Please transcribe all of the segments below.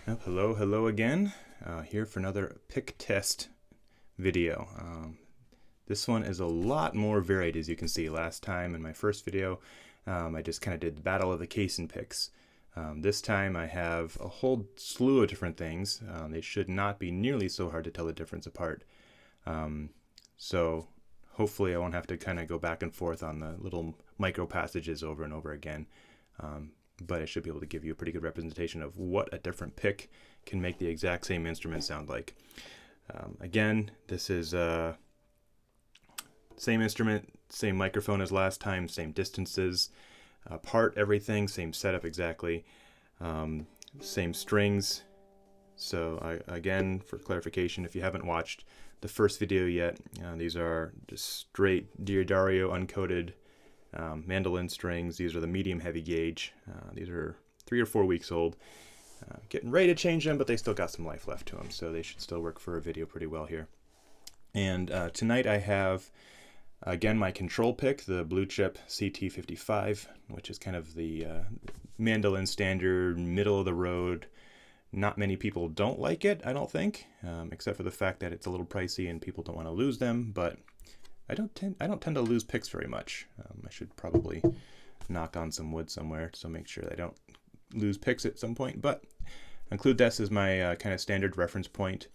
Hello again. Here for another pick test video. This one is a lot more varied, as you can see. Last time in my first video, I just kind of did the battle of the caisson picks. This time I have a whole slew of different things. They should not be nearly so hard to tell the difference apart. So hopefully I won't have to kind of go back and forth on the little micro passages over and over again. But I should be able to give you a pretty good representation of what a different pick can make the exact same instrument sound like. Again, this is same instrument, same microphone as last time, same distances, part everything, same setup exactly, same strings. So again, for clarification, if you haven't watched the first video yet, these are just straight Diodario uncoated mandolin strings. These are the medium heavy gauge. These are 3 or 4 weeks old. Getting ready to change them, but they still got some life left to them, so they should still work for a video pretty well here. And tonight I have, again, my control pick, the Blue Chip CT55, which is kind of the mandolin standard, middle of the road. Not many people don't like it, I don't think, except for the fact that it's a little pricey and people don't want to lose them, but I don't tend to lose picks very much. I should probably knock on some wood somewhere to make sure I don't lose picks at some point, but include this as my kind of standard reference point.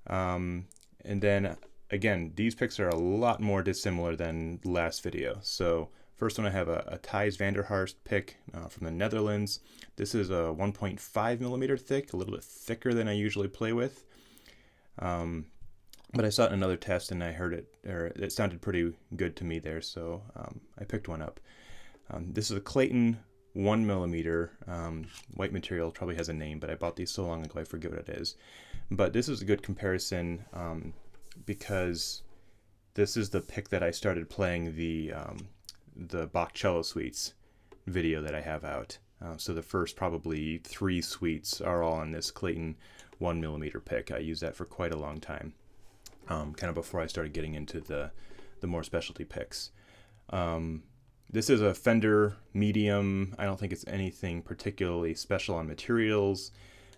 And then again, these picks are a lot more dissimilar than last video. So first one, I have a Thijs van der Harst pick from the Netherlands. This is a 1.5 millimeter thick, a little bit thicker than I usually play with. But I saw it in another test and I heard it, or it sounded pretty good to me there, so I picked one up. This is a Clayton 1 millimeter white material. Probably has a name, but I bought these so long ago I forget what it is. But this is a good comparison because this is the pick that I started playing the Bach cello suites video that I have out. So the first probably 3 suites are all on this Clayton 1 millimeter pick. I used that for quite a long time. Kind of before I started getting into the more specialty picks. This is a Fender medium. I don't think it's anything particularly special on materials,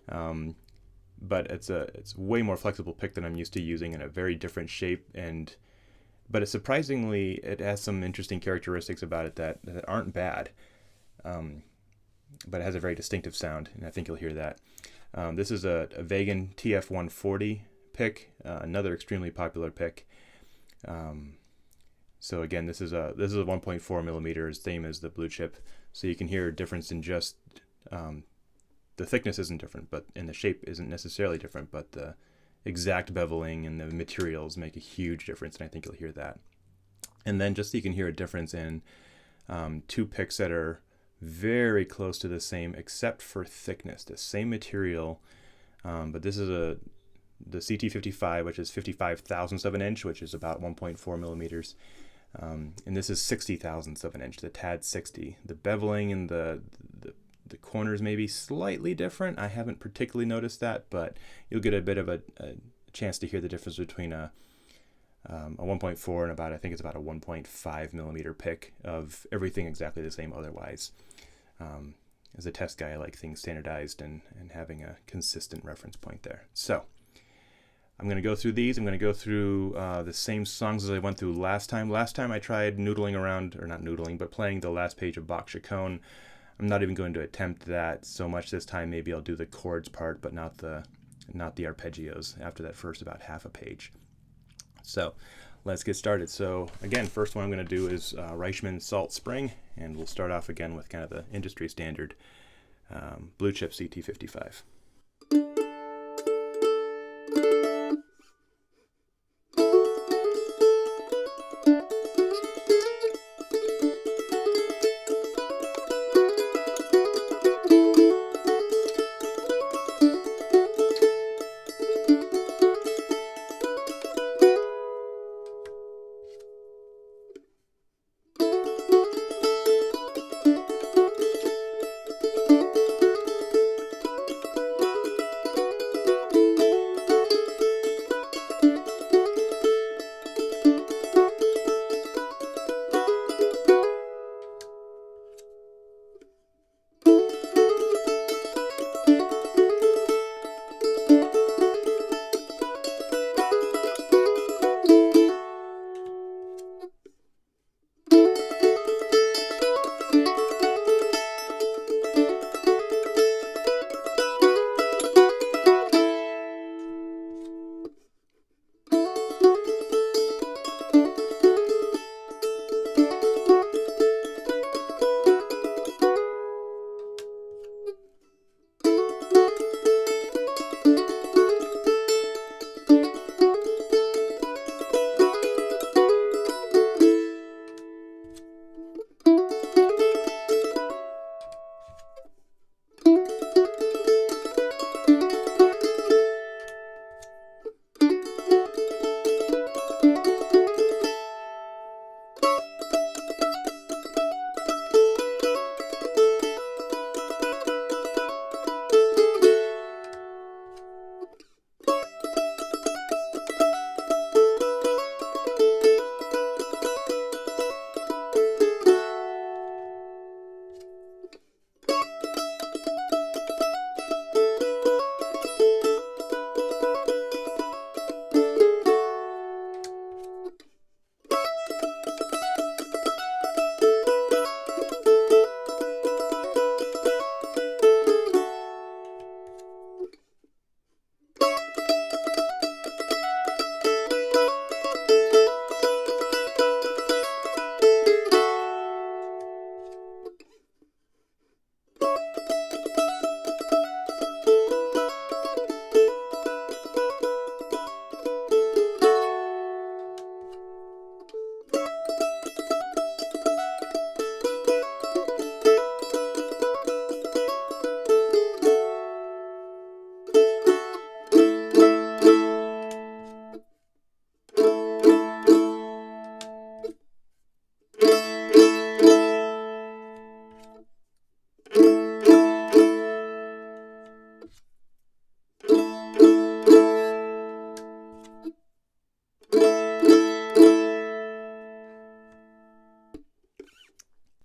but it's way more flexible pick than I'm used to using, in a very different shape, but it surprisingly, it has some interesting characteristics about it that aren't bad, but it has a very distinctive sound, and I think you'll hear that. This is a Wegen TF140 pick, another extremely popular pick. So again, this is a 1.4 millimeters, same as the Blue Chip. So you can hear a difference in just the thickness isn't different, and the shape isn't necessarily different, but the exact beveling and the materials make a huge difference, and I think you'll hear that. And then just so you can hear a difference in 2 picks that are very close to the same, except for thickness, the same material, but this is the CT55, which is 55 thousandths of an inch, which is about 1.4 millimeters. And this is 60 thousandths of an inch, the TAD 60. The beveling and the corners may be slightly different. I haven't particularly noticed that, but you'll get a bit of a chance to hear the difference between a 1.4 and I think it's about a 1.5 millimeter pick of everything exactly the same otherwise. As a test guy, I like things standardized and having a consistent reference point there. So I'm going to go through these. I'm going to go through the same songs as I went through last time. Last time I tried noodling around, or not noodling, but playing the last page of Bach Chaconne. I'm not even going to attempt that so much this time. Maybe I'll do the chords part, but not the arpeggios after that first about half a page. So let's get started. So again, first one I'm going to do is Reichmann Salt Spring, and we'll start off again with kind of the industry standard Blue Chip CT55.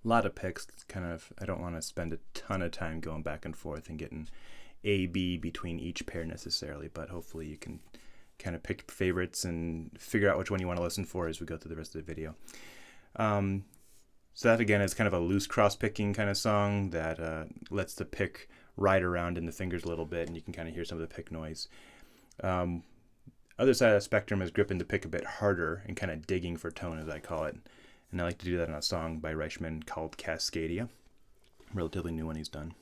lot of picks. Kind of, I don't want to spend a ton of time going back and forth and getting A, B between each pair necessarily, but hopefully you can kind of pick favorites and figure out which one you want to listen for as we go through the rest of the video. So that again is kind of a loose cross picking kind of song that lets the pick ride around in the fingers a little bit, and you can kind of hear some of the pick noise. Other side of the spectrum is gripping the pick a bit harder and kind of digging for tone, as I call it. And I like to do that in a song by Reichman called Cascadia. Relatively new one he's done.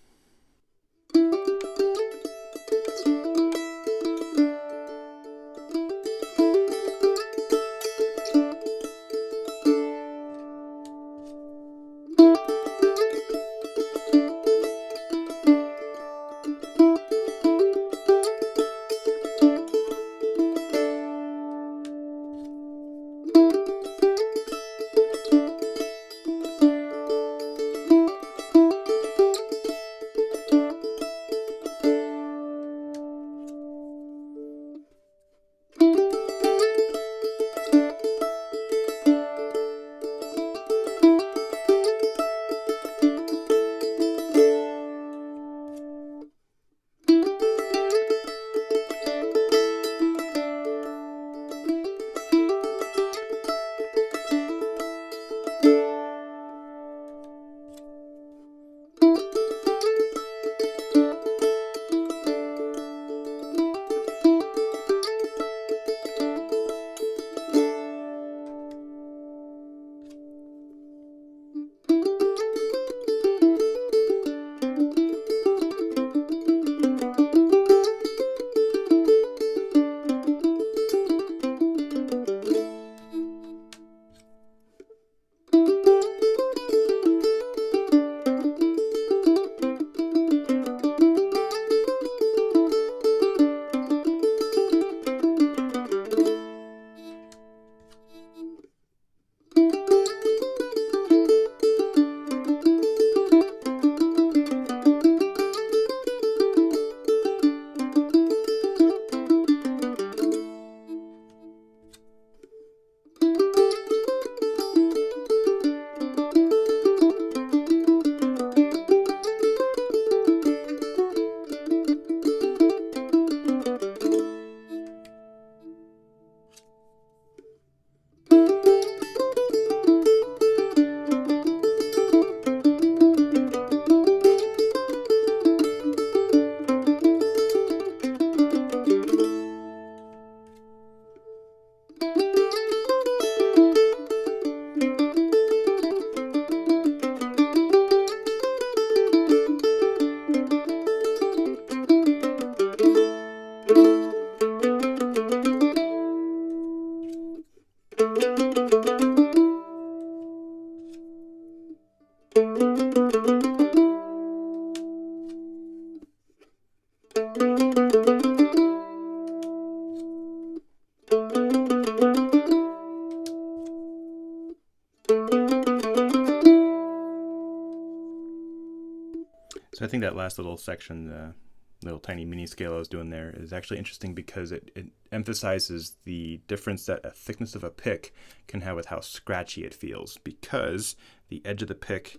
So I think that last little section, the little tiny mini scale I was doing there, is actually interesting because it emphasizes the difference that a thickness of a pick can have with how scratchy it feels, because the edge of the pick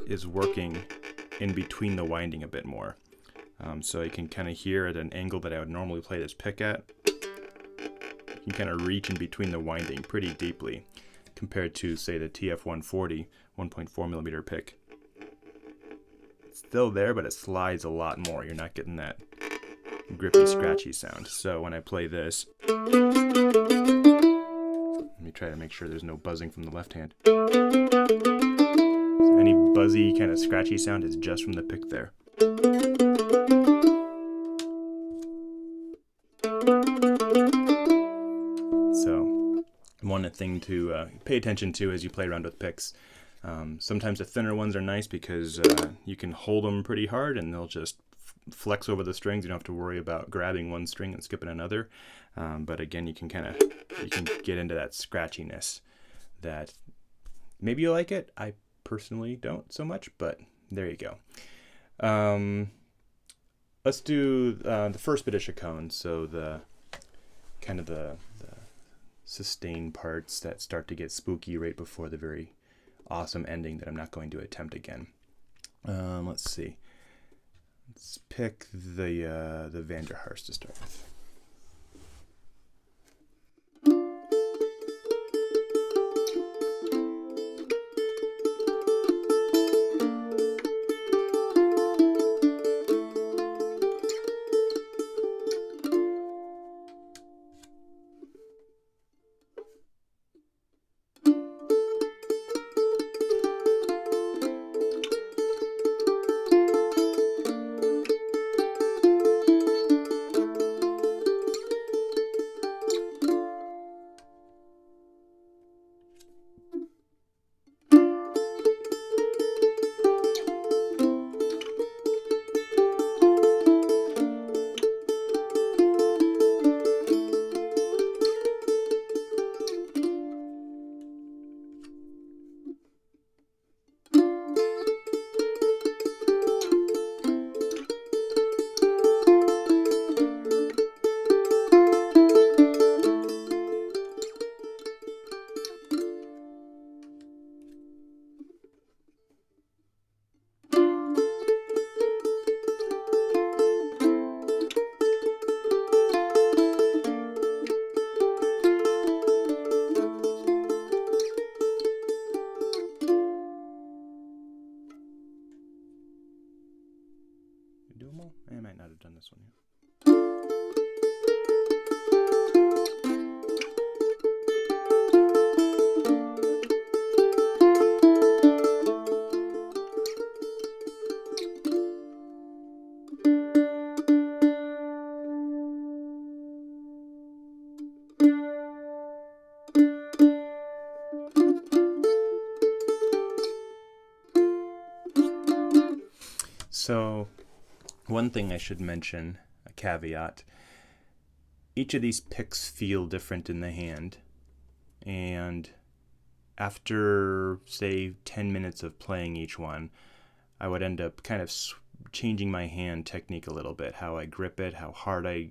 is working in between the winding a bit more. So you can kind of hear at an angle that I would normally play this pick at, you can kind of reach in between the winding pretty deeply compared to, say, the TF140 1.4 millimeter pick. It's still there, but it slides a lot more. You're not getting that grippy, scratchy sound. So when I play this, let me try to make sure there's no buzzing from the left hand. So any buzzy kind of scratchy sound is just from the pick there. So one thing to pay attention to as you play around with picks. Sometimes the thinner ones are nice because you can hold them pretty hard and they'll just flex over the strings. You don't have to worry about grabbing one string and skipping another. But again, you can get into that scratchiness that maybe you like it. I personally don't so much, but there you go. Let's do the first bit of chaconne. So the kind of the sustain parts that start to get spooky right before the very awesome ending that I'm not going to attempt again. Let's see. Let's pick the Vander Harst to start with. Doable? I might not have done this one yet. So, one thing I should mention, a caveat, each of these picks feel different in the hand, and after, say, 10 minutes of playing each one, I would end up kind of changing my hand technique a little bit, how I grip it, how hard I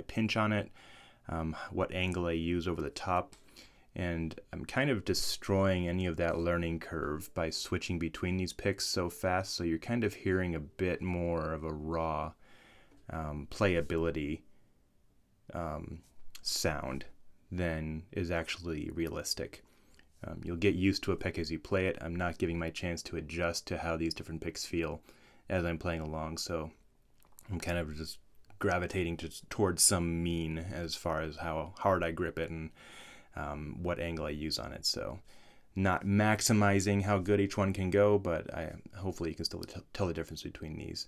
pinch on it, what angle I use over the top. And I'm kind of destroying any of that learning curve by switching between these picks so fast, so you're kind of hearing a bit more of a raw playability sound than is actually realistic. You'll get used to a pick as you play it. I'm not giving my chance to adjust to how these different picks feel as I'm playing along, so I'm kind of just gravitating towards some mean as far as how hard I grip it and what angle I use on it. So not maximizing how good each one can go, but hopefully you can still tell the difference between these.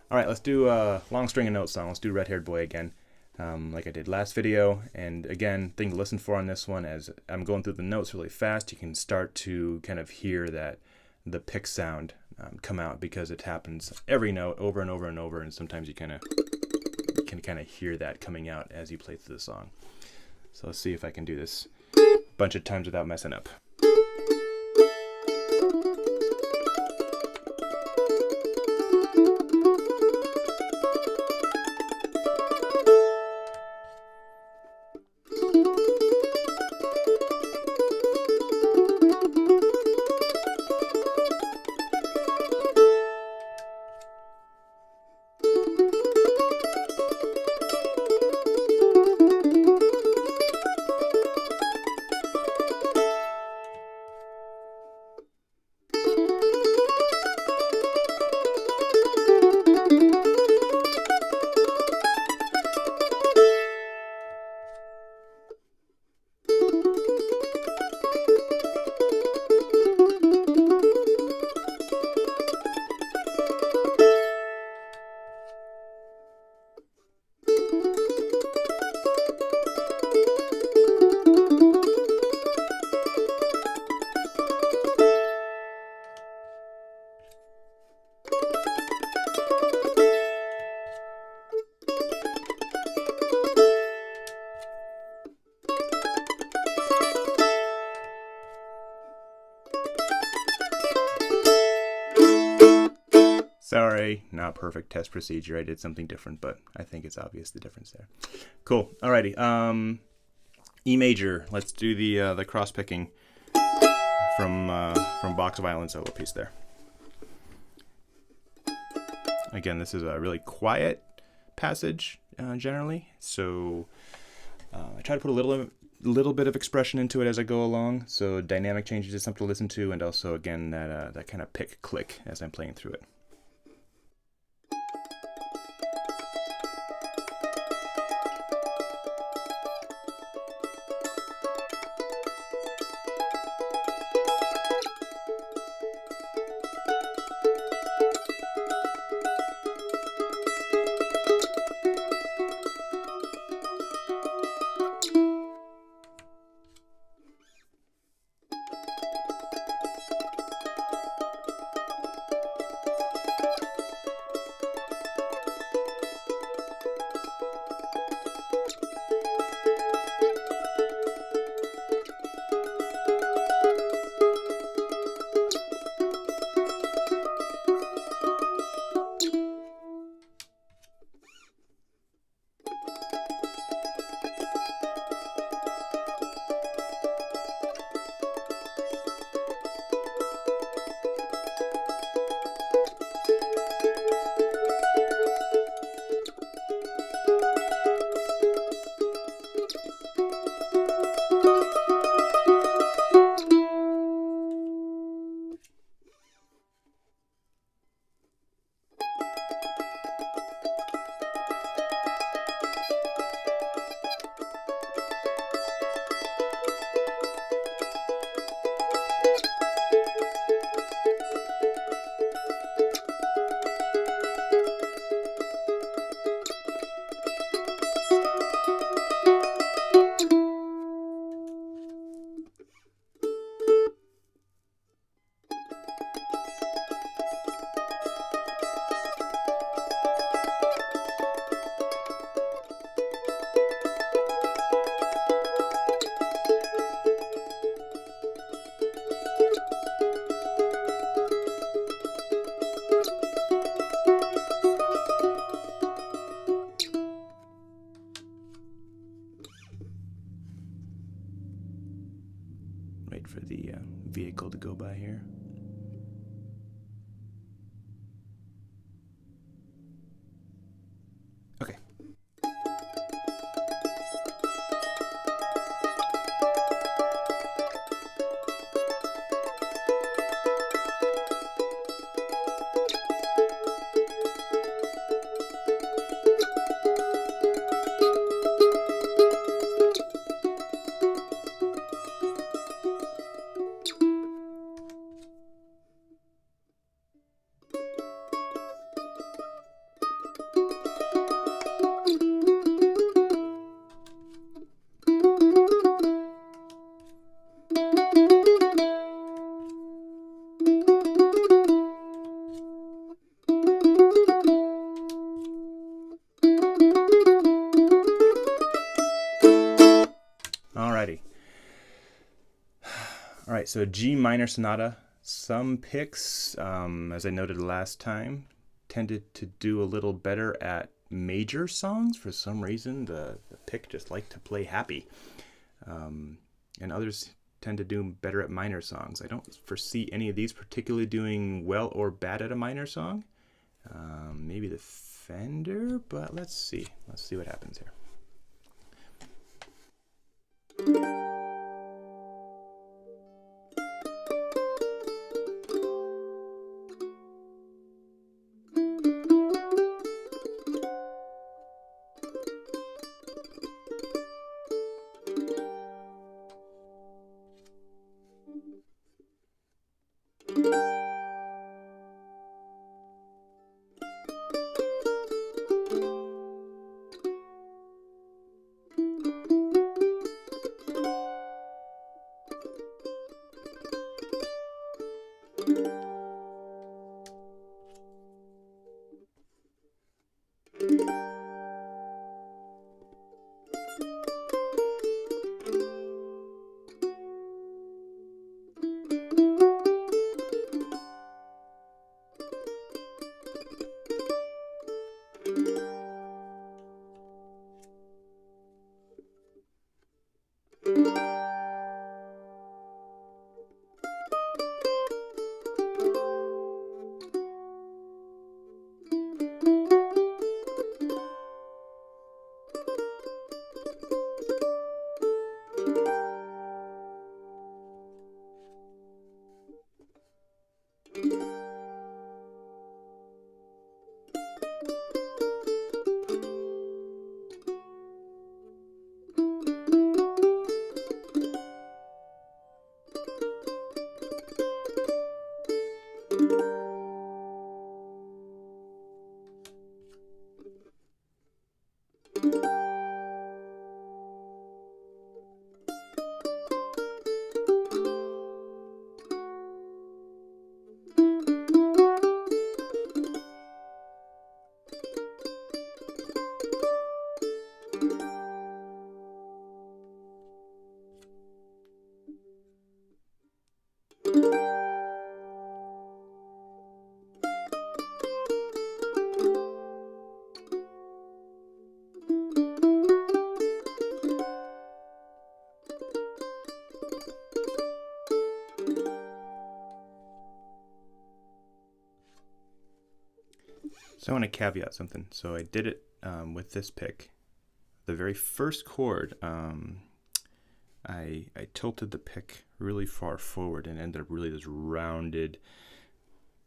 All right, let's do a long string of notes song. Let's do Red Haired Boy again, like I did last video. And again, thing to listen for on this one, as I'm going through the notes really fast, you can start to kind of hear that the pick sound come out, because it happens every note over and over and over, and sometimes you can kind of hear that coming out as you play through the song. So let's see if I can do this a bunch of times without messing up. Sorry, not perfect test procedure. I did something different, but I think it's obvious the difference there. Cool. Alrighty. E major. Let's do the cross picking from Box Violin solo piece there. Again, this is a really quiet passage generally, so I try to put a little bit of expression into it as I go along. So dynamic changes is something to listen to, and also again that kind of pick click as I'm playing through it. Wait for the vehicle to go by here. Okay. All right, so G minor sonata. Some picks, as I noted last time, tended to do a little better at major songs. For some reason, the pick just liked to play happy. And others tend to do better at minor songs. I don't foresee any of these particularly doing well or bad at a minor song. Maybe the Fender, but let's see. Let's see what happens here. So I want to caveat something. So I did it with this pick. The very first chord, I tilted the pick really far forward and ended up really this rounded,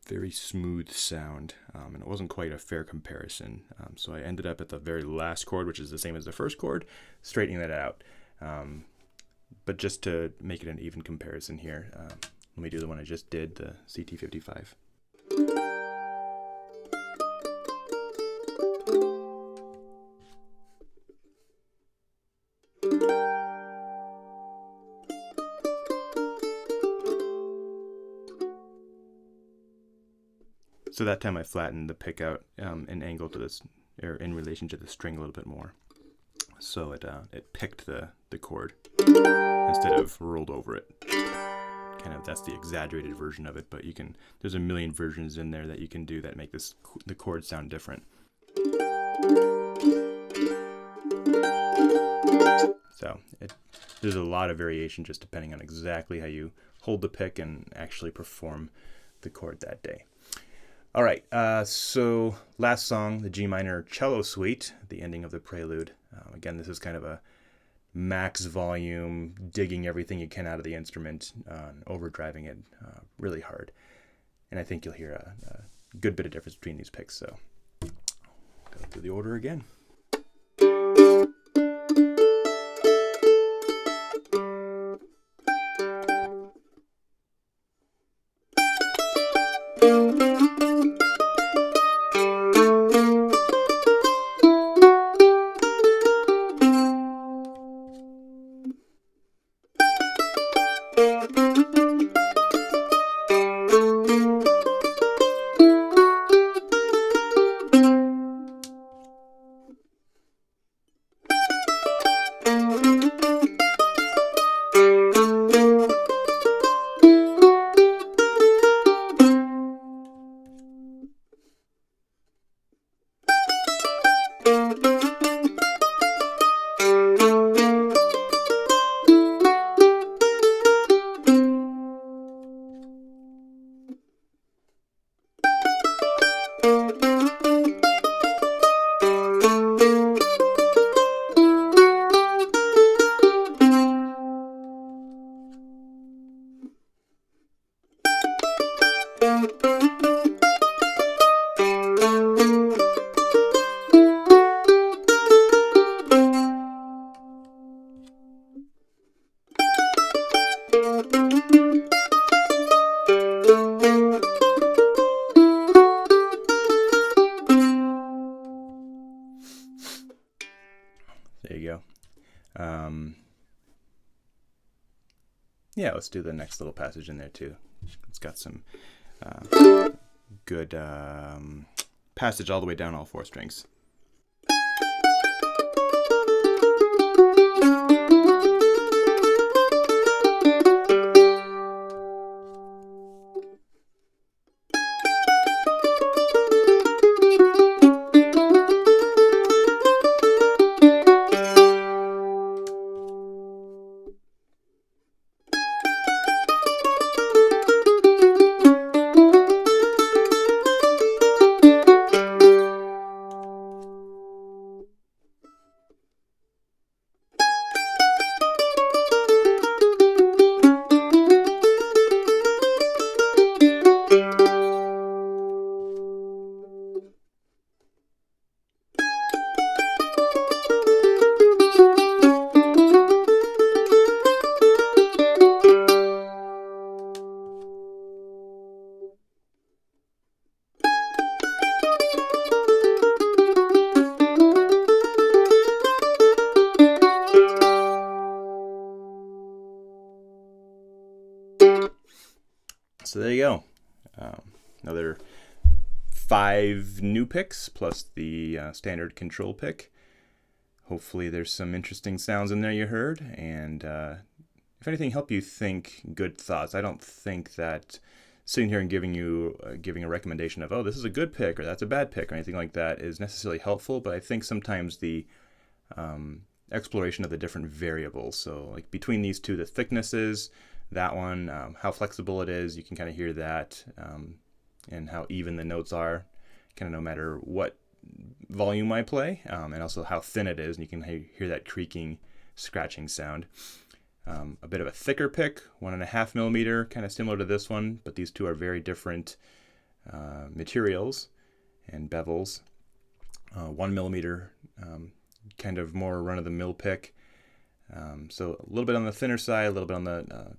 very smooth sound, and it wasn't quite a fair comparison. So I ended up at the very last chord, which is the same as the first chord, straightening that out. But just to make it an even comparison here, let me do the one I just did, the CT55. So that time I flattened the pick out an angle to this, or in relation to the string a little bit more. So it picked the chord instead of rolled over it. Kind of, that's the exaggerated version of it, but there's a million versions in there that you can do that make the chord sound different. So there's a lot of variation just depending on exactly how you hold the pick and actually perform the chord that day. All right, so last song, the G minor cello suite, the ending of the prelude. Again, this is kind of a max volume, digging everything you can out of the instrument, overdriving it really hard. And I think you'll hear a good bit of difference between these picks. So go through the order again. There you go. Yeah, let's do the next little passage in there too. It's got some good passage all the way down all four strings. So there you go. Another 5 new picks plus the standard control pick. Hopefully there's some interesting sounds in there you heard, and if anything, help you think good thoughts. I don't think that sitting here and giving a recommendation of, oh, this is a good pick or that's a bad pick or anything like that is necessarily helpful, but I think sometimes the exploration of the different variables, so like between these two, the thicknesses, that one, how flexible it is, you can kind of hear that, and how even the notes are, kind of no matter what volume I play, and also how thin it is, and you can hear that creaking, scratching sound. A bit of a thicker pick, 1.5 millimeter, kind of similar to this one, but these two are very different materials and bevels. 1 millimeter, kind of more run-of-the-mill pick. So a little bit on the thinner side, a little bit on the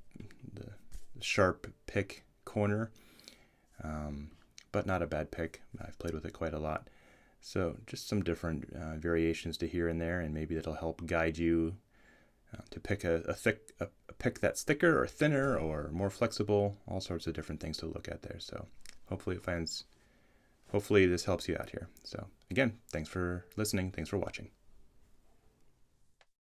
sharp pick corner, but not a bad pick. I've played with it quite a lot. So just some different variations to here and there, and maybe that'll help guide you to pick a pick that's thicker or thinner or more flexible. All sorts of different things to look at there. So hopefully this helps you out here. So again, thanks for listening. Thanks for watching.